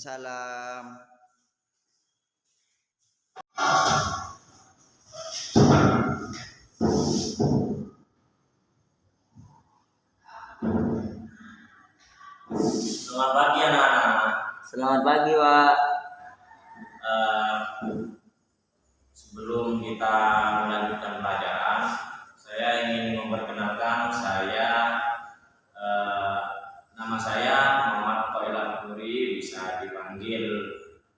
Waalaikumsalam. Selamat pagi anak-anak. Selamat pagi, Pak. Sebelum kita melanjutkan pelajaran, saya ingin memperkenalkan nama saya Muhammad Thoilal Nuri, bisa dipanggil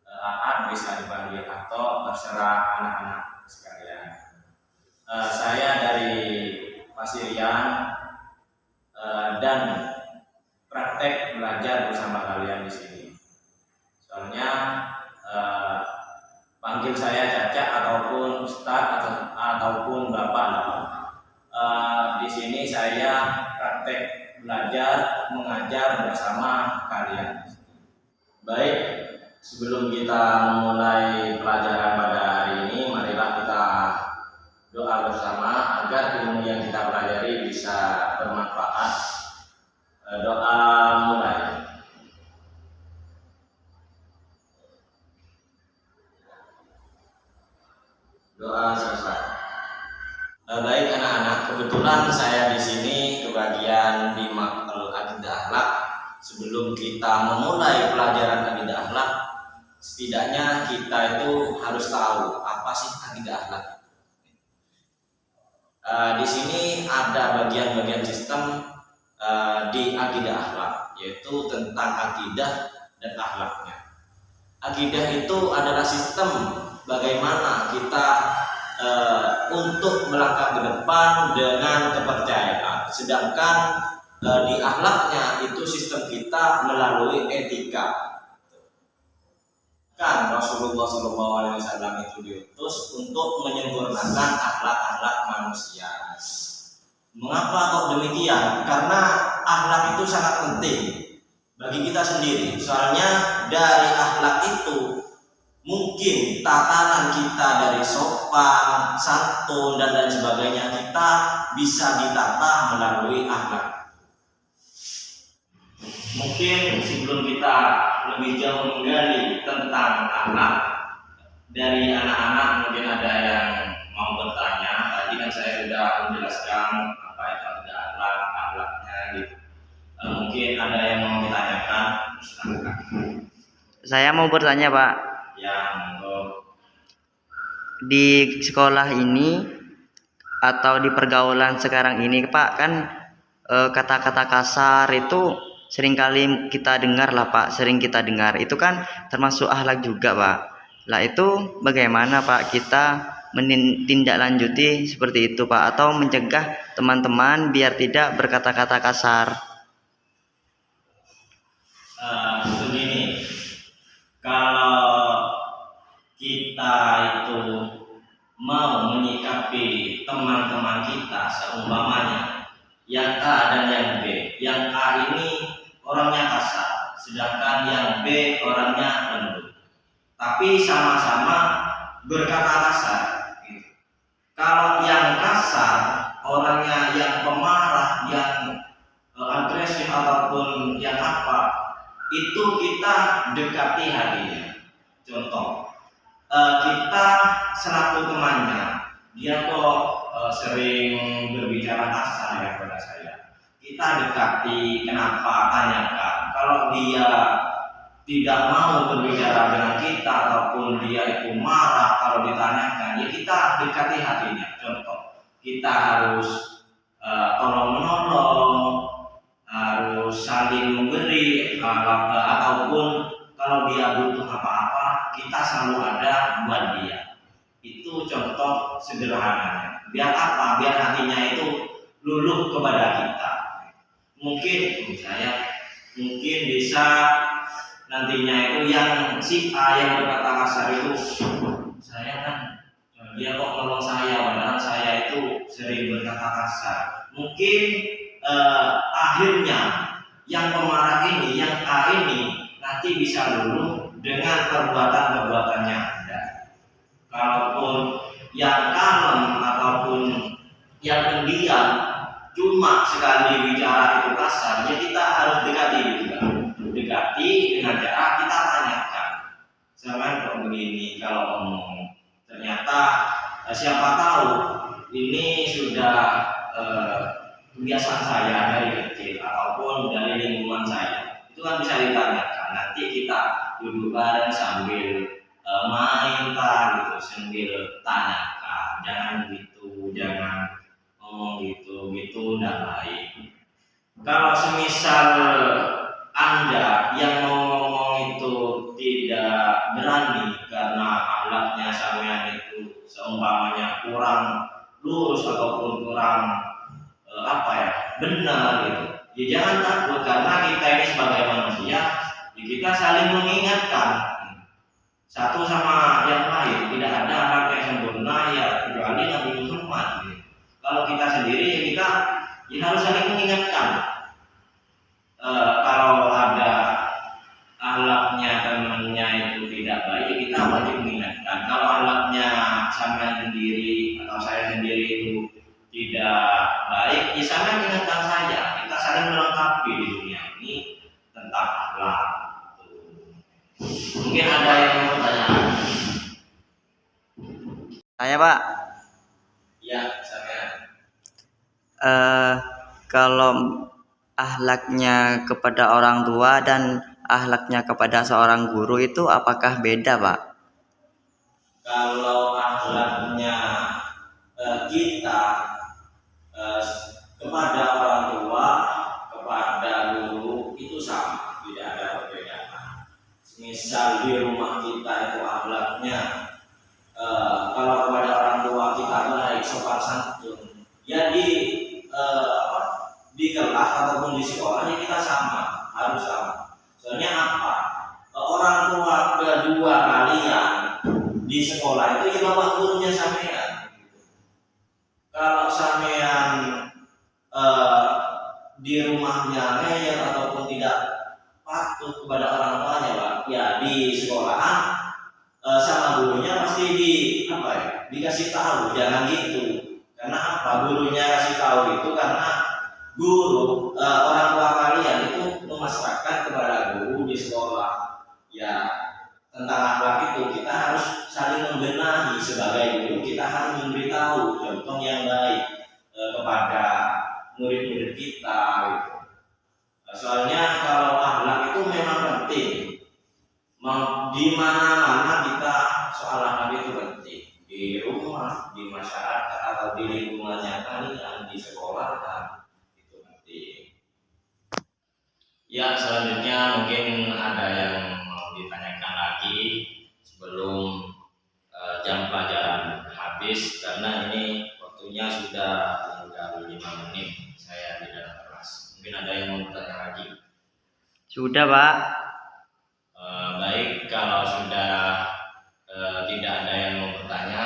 Aat, bisa dipanggil Ato, terserah anak-anak sekalian. Saya dari Pasirian dan praktek belajar bersama kalian di sini. Soalnya panggil saya Caca ataupun Ustadz ataupun Bapak. Di sini saya praktek belajar mengajar bersama kalian. Baik, sebelum kita memulai pelajaran pada hari ini, marilah kita doa bersama agar ilmu yang kita pelajari bisa bermanfaat. Doa mulai. Doa selesai. Baik anak-anak, kebetulan saya di sini kebagian di Maqal Aqidah Akhlak. Sebelum kita memulai pelajaran Aqidah Akhlak, setidaknya kita itu harus tahu apa sih Aqidah Akhlak. Di sini ada bagian-bagian sistem di Aqidah Akhlak, yaitu tentang akidah dan akhlaknya. Akidah itu adalah sistem bagaimana kita untuk melangkah ke depan dengan kepercayaan. Sedangkan di akhlaknya itu sistem kita melalui etika. Kan Rasulullah SAW itu diutus untuk menyempurnakan akhlak-akhlak manusia. Mengapa kok demikian? Karena akhlak itu sangat penting bagi kita sendiri. Soalnya dari akhlak itu mungkin tatanan kita dari sopan, santun, dan lain sebagainya kita bisa ditata melalui akhlak. Mungkin sebelum kita lebih jauh menggali tentang akhlak, dari anak-anak mungkin ada yang mau bertanya. Tadi kan saya sudah menjelaskan apa itu akhlaknya gitu. Mungkin ada yang mau ditanyakan. Saya mau bertanya, Pak. Ya, monggo. Di sekolah ini atau di pergaulan sekarang ini, Pak, kan kata-kata kasar itu seringkali kita dengar lah, Pak. Sering kita dengar. Itu kan termasuk akhlak juga, Pak. Lah itu bagaimana, Pak, kita menindaklanjuti seperti itu, Pak, atau mencegah teman-teman biar tidak berkata-kata kasar? Begini, kalau kita itu mau menyikapi teman-teman kita seumpamanya yang A dan yang B, yang A ini orangnya kasar, sedangkan yang B orangnya lembut, tapi sama-sama berkata kasar. Kalau yang kasar orangnya yang pemarah, yang agresif ataupun yang apa, itu kita dekati hatinya. Contoh, kita selaku temannya, dia kok sering berbicara kasar ya pada saya. Kita dekati, kenapa, tanyakan. Kalau dia tidak mau berbicara dengan kita ataupun dia itu marah kalau ditanyakan, ya kita dekati hatinya. Contoh, kita harus tolong menolong, harus saling memberi, ataupun kalau dia butuh apa-apa kita selalu ada buat dia. Itu contoh sederhananya. Biar apa? Biar hatinya itu luluh kepada kita. Mungkin bisa nantinya itu yang si A yang berkata kasar itu, saya kan dia kok nolong saya, padahal saya itu sering berkata kasar. Mungkin akhirnya yang pemarah ini, yang A ini nanti bisa luluh dengan perbuatan-perbuatannya Anda. Kalaupun yang kalem ataupun yang pendiam cuma sekali bicara itu kasar, ya kita harus dekati juga. Dekati dengan cara kita tanya, Jangan kok begini kalau ngomong. Ternyata siapa tahu ini sudah kebiasaan saya dari kecil ataupun dari lingkungan saya. Itu kan bisa ditanyakan. Nanti kita duduk bareng sambil main gitu, sambil tanyakan. Jangan gitu, jangan ngomong gitu, gitu udah baik. Kalau semisal Anda yang mau ngomong itu tidak berani karena akhlaknya sampean itu seumpamanya kurang lurus ataupun kurang benar gitu. Ya jangan takut karena kita ini sebagai manusia, ya kita saling mengingatkan satu sama yang lain. Tidak ada akhlak yang sempurna ya kecuali Nabi Muhammad. Gitu. Kalau kita sendiri ya kita harus saling mengingatkan. Kalau ada akhlaknya temannya itu tidak baik, ya kita wajib mengingatkan. Kalau akhlaknya sampean sendiri atau saya sendiri itu tidak baik, ya sampean ingatkan saja. Kita saling melengkapi di dunia ini tentang akhlak. Mungkin ada yang mau bertanya? Tanya Pak. Ya, saya. Kalau akhlaknya kepada orang tua dan akhlaknya kepada seorang guru itu apakah beda, Pak? Kalau akhlaknya kita kepada orang tua, kepada guru itu sama, tidak ada perbedaan. Misal di rumah kita itu akhlaknya kalau kepada orang tua kita baik, sopan santun, ya di kelas ataupun di sekolah ya kita sama, harus sama. Soalnya apa? Orang tua kedua kalian di sekolah itu ya bapak gurunya sampean. Kalau sampean di rumahnya ngeyel ataupun tidak patuh kepada orang tuanya, Pak, ya di sekolahan sama gurunya pasti dikasih tahu jangan gitu. Karena apa? Gurunya kasih tahu itu karena guru orang tua kalian itu memasrahkan kepada guru di sekolah ya tentang akhlak itu. Kita harus saling membenahi sebagai guru, kita harus memberitahu contoh yang baik kepada murid-murid kita gitu. Soalnya kalau akhlak itu memang penting, di mana-mana kita soal akhlak itu penting, di rumah, di masyarakat atau di lingkungannya kalian, di sekolah kan. Ya, selanjutnya mungkin ada yang mau ditanyakan lagi sebelum jam pelajaran habis, karena ini waktunya sudah tinggal 5 menit saya di dalam kelas. Mungkin ada yang mau bertanya lagi? Sudah, Pak. Baik, kalau sudah tidak ada yang mau bertanya,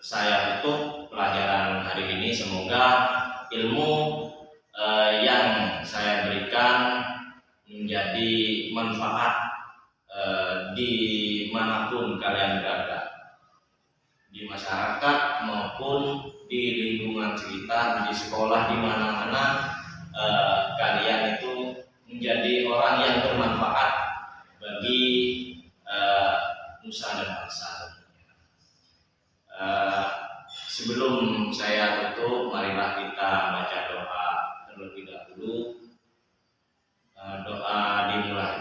saya tutup pelajaran hari ini. Semoga ilmu yang saya berikan menjadi manfaat dimanapun kalian berada, di masyarakat maupun di lingkungan sekitar, di sekolah, di mana-mana kalian itu menjadi orang yang bermanfaat bagi nusa dan bangsa. Sebelum saya tutup, marilah kita baca doa terlebih dahulu. Doa dimulai.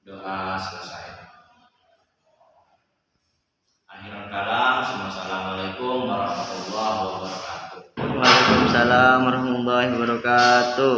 Doa selesai. Akhirul kalam, assalamualaikum warahmatullahi wabarakatuh. Waalaikumsalam warahmatullahi wabarakatuh.